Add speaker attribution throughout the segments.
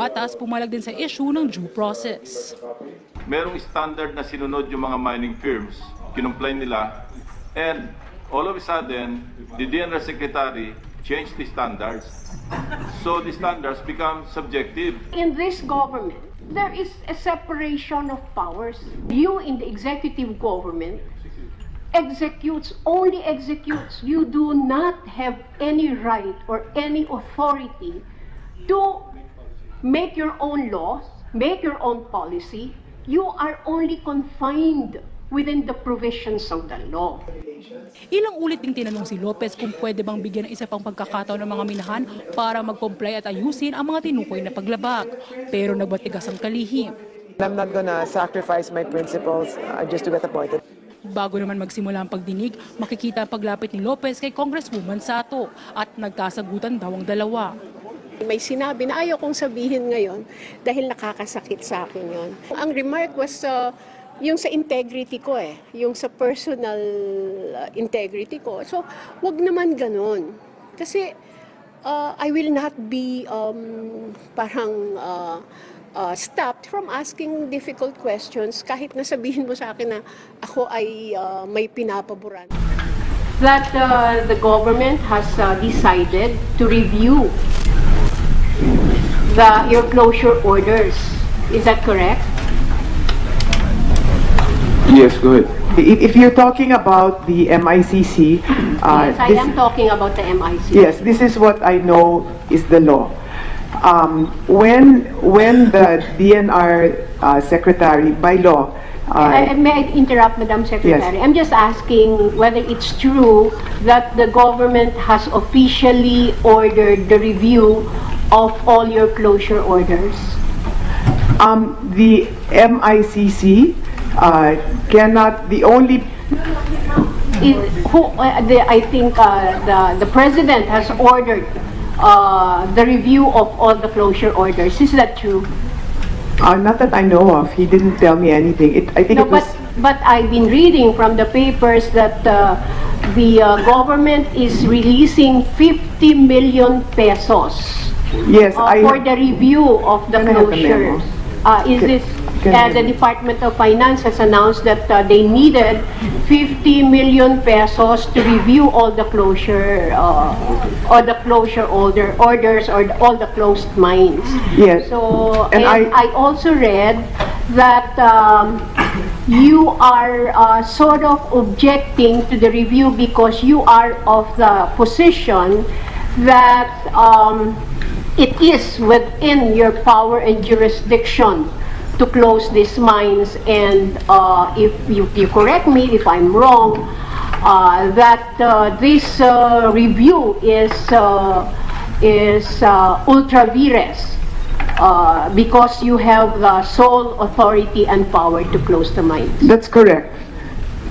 Speaker 1: Batas pumalag din sa issue ng due process.
Speaker 2: Merong standard na sinunod yung mga mining firms, kinumply nila, and all of a sudden, the DNR Secretary changed the standards. So the standards become subjective.
Speaker 3: In this government, there is a separation of powers. You in the executive government only executes. You do not have any right or any authority to make your own laws, make your own policy. You are only confined within the provisions of the law.
Speaker 1: Ilang ulit ding tinanong si Lopez kung pwede bang bigyan ng isa pang pagkakataon ng mga minahan para mag-comply at ayusin ang mga tinukoy na paglabag. Pero nagbatigas ang kalihim.
Speaker 4: I'm not gonna sacrifice my principles just to get appointed.
Speaker 1: Bago naman magsimula ang pagdinig, makikita ang paglapit ni Lopez kay Congresswoman Sato at nagkasagutan daw ang dalawa.
Speaker 3: May sinabi na ayaw kong sabihin ngayon dahil nakakasakit sa akin yon. Ang remark was yung sa integrity ko yung sa personal integrity ko. So, wag naman ganun. Kasi I will not be stopped from asking difficult questions kahit nasabihin mo sa akin na ako ay may pinapaboran. That the government has decided to review your closure orders. Is that correct?
Speaker 2: Yes, go ahead.
Speaker 4: If you're talking about the MICC,
Speaker 3: Yes, I am talking about the MIC.
Speaker 4: yes, this is what I know is the law. When the DNR secretary, by law,
Speaker 3: May I interrupt, Madam Secretary?
Speaker 4: Yes.
Speaker 3: I'm just asking whether it's true that the government has officially ordered the review of all your closure orders.
Speaker 4: the MICC cannot, the only
Speaker 3: I think the President has ordered the review of all the closure orders. Is that true?
Speaker 4: not that I know of. He didn't tell me anything. I think
Speaker 3: No,
Speaker 4: it was.
Speaker 3: but I've been reading from the papers that the government is releasing 50 million pesos
Speaker 4: Yes,
Speaker 3: for the review of the
Speaker 4: Can I have the memo?
Speaker 3: closures. Is this
Speaker 4: can I have
Speaker 3: the
Speaker 4: the-
Speaker 3: Department of Finance has announced that they needed 50 million pesos to review all the closure orders or all the closed mines.
Speaker 4: Yes.
Speaker 3: So,
Speaker 4: And
Speaker 3: I also read that you are sort of objecting to the review because you are of the position that it is within your power and jurisdiction to close these mines, and if you correct me if I'm wrong, that this review is ultra vires because you have the sole authority and power to close the mines.
Speaker 4: That's correct.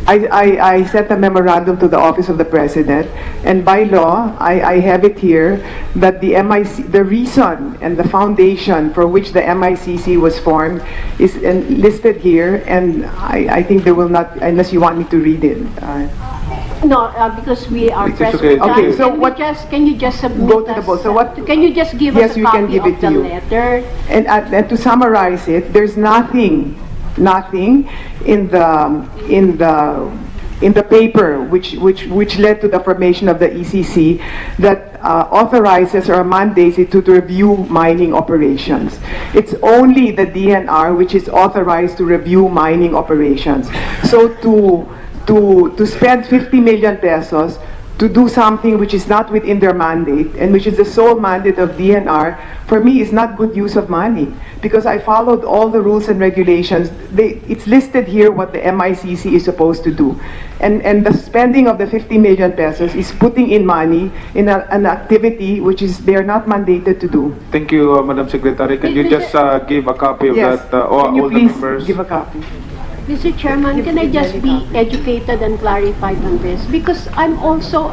Speaker 4: I sent a memorandum to the Office of the President, and by law, I have it here that the reason and the foundation for which the MICC was formed is listed here, and I think they will not, unless you want me to read it.
Speaker 3: No, because we are
Speaker 2: It's
Speaker 3: pressed
Speaker 2: okay.
Speaker 3: for time.
Speaker 4: Okay, so
Speaker 3: Can you just submit
Speaker 4: Go to the
Speaker 3: us,
Speaker 4: vote. So what-
Speaker 3: can you just give
Speaker 4: Yes,
Speaker 3: us a
Speaker 4: we can
Speaker 3: copy
Speaker 4: give
Speaker 3: of
Speaker 4: it to
Speaker 3: the
Speaker 4: you.
Speaker 3: letter?
Speaker 4: And to summarize it, there's nothing in the paper which led to the formation of the ECC that authorizes or mandates it to review mining operations. It's only the DNR which is authorized to review mining operations. So to spend 50 million pesos to do something which is not within their mandate and which is the sole mandate of DNR, for me is not good use of money, because I followed all the rules and regulations. It's listed here what the MICC is supposed to do. And the spending of the 50 million pesos is putting in money in an activity which is they're not mandated to do.
Speaker 2: Thank you, Madam Secretary. Can you just give a copy of
Speaker 4: Yes.
Speaker 2: that,
Speaker 4: Can you
Speaker 2: all the
Speaker 4: please
Speaker 2: members?
Speaker 4: give a copy?
Speaker 3: Mr. Chairman, can I just be educated and clarified on this? Because I'm also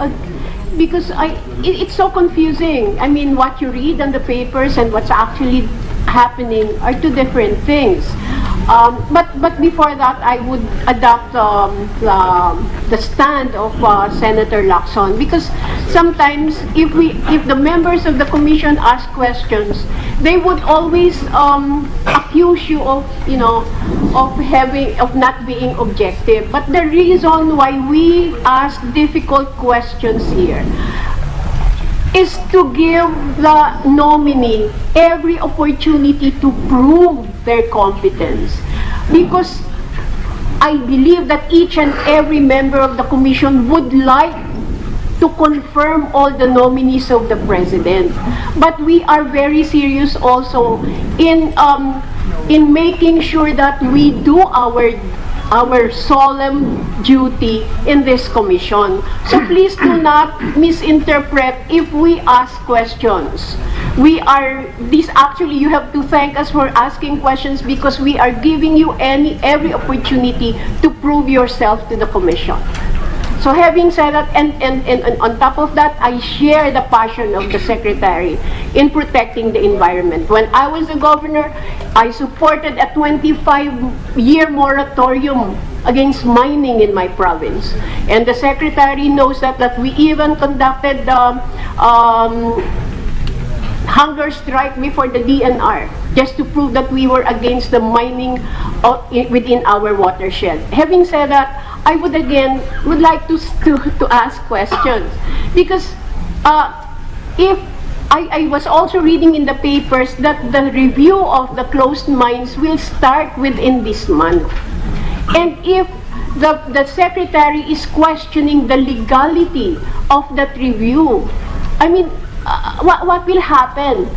Speaker 3: it's so confusing. I mean, what you read on the papers and what's actually happening are two different things. But before that, I would adopt the stand of Senator Lacson, because sometimes if the members of the commission ask questions, they would always accuse you of, of not being objective. But the reason why we ask difficult questions here is to give the nominee every opportunity to prove their competence. Because I believe that each and every member of the commission would like to confirm all the nominees of the president. But we are very serious also in making sure that we do our solemn duty in this commission. So please do not misinterpret if we ask questions. Actually, you have to thank us for asking questions because we are giving you every opportunity to prove yourself to the commission. So having said that, and on top of that, I share the passion of the Secretary in protecting the environment. When I was the governor, I supported a 25-year moratorium against mining in my province. And the Secretary knows that we even conducted the hunger strike before the DNR, just to prove that we were against the mining within our watershed. Having said that, I would like to ask questions, because if I was also reading in the papers that the review of the closed mines will start within this month, and if the Secretary is questioning the legality of that review, I mean, what will happen?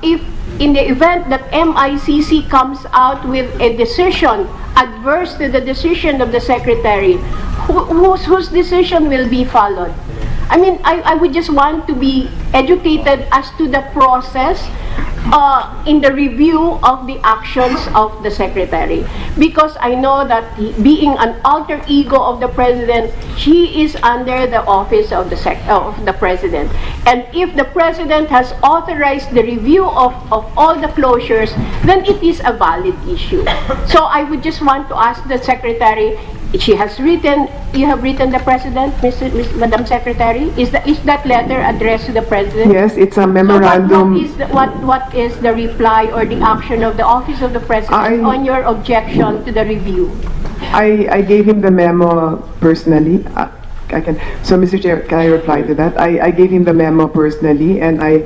Speaker 3: If in the event that MICC comes out with a decision adverse to the decision of the Secretary, whose decision will be followed? I mean, I would just want to be educated as to the process in the review of the actions of the Secretary. Because I know that being an alter ego of the President, she is under the office of the President. And if the President has authorized the review of all the closures, then it is a valid issue. So I would just want to ask the Secretary, you have written the President, Madam Secretary? Is that letter addressed to the President?
Speaker 4: Yes, it's a memorandum.
Speaker 3: So what is the reply or the action of the Office of the President on your objection to the review?
Speaker 4: I gave him the memo personally. So, Mr. Chair, can I reply to that? I gave him the memo personally, and I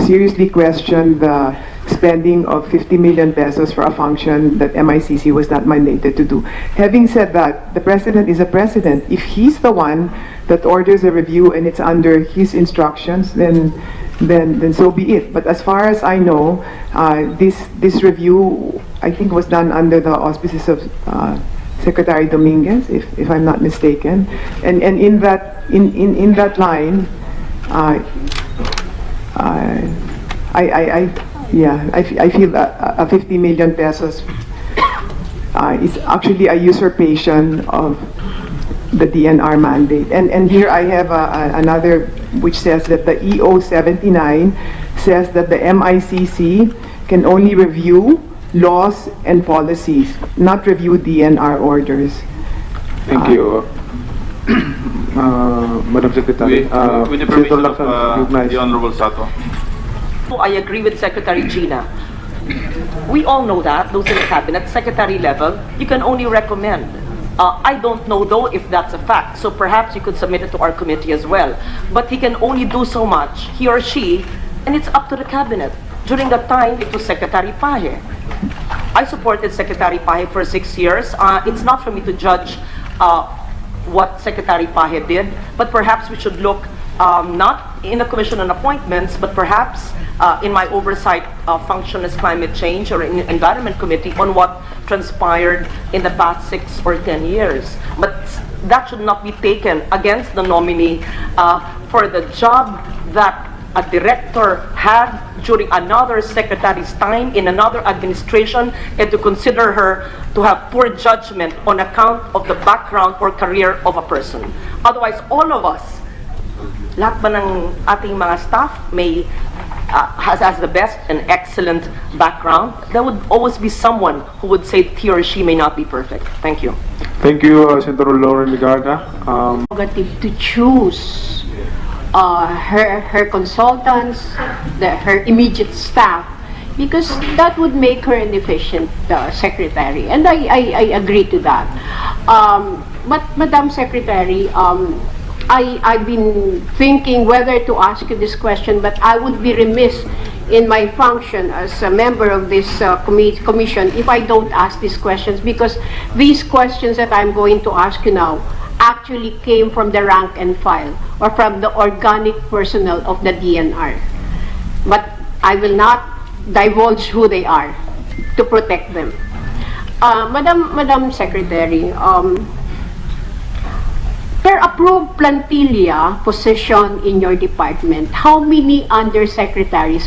Speaker 4: seriously questioned the spending of 50 million pesos for a function that MICC was not mandated to do. Having said that, the President is a President. If he's the one that orders a review and it's under his instructions, then so be it. But as far as I know, this review, I think, was done under the auspices of Secretary Dominguez, if I'm not mistaken. And in that line, I feel a 50 million pesos is actually a usurpation of the DNR mandate. And here I have another which says that the EO 79 says that the MICC can only review laws and policies, not review DNR orders.
Speaker 5: Thank you, Madam Secretary.
Speaker 2: With the permission of the Honorable Sato.
Speaker 6: I agree with Secretary Gina. We all know that, those in the cabinet, secretary level, you can only recommend. I don't know though if that's a fact, so perhaps you could submit it to our committee as well. But he can only do so much, he or she, and it's up to the cabinet. During that time, it was Secretary Paje. I supported Secretary Paje for 6 years. It's not for me to judge what Secretary Paje did, but perhaps we should look not in the Commission on Appointments, but perhaps in my oversight function as Climate Change or in Environment Committee on what transpired in the past 6 or 10 years. But that should not be taken against the nominee for the job that a director had during another secretary's time in another administration, and to consider her to have poor judgment on account of the background or career of a person. Otherwise, all of us, lahat ba ng ating mga staff has the best and excellent background, there would always be someone who would say he or she may not be perfect. Thank you.
Speaker 5: Thank you, Senator Lauren Ligarda.
Speaker 3: Prerogative to choose her consultants, her immediate staff, because that would make her an efficient secretary. And I agree to that. But Madam Secretary, I've been thinking whether to ask you this question, but I would be remiss in my function as a member of this commission if I don't ask these questions, because these questions that I'm going to ask you now actually came from the rank and file or from the organic personnel of the DNR. But I will not divulge who they are to protect them. Madam Secretary, per approved plantilla position in your department, how many undersecretaries are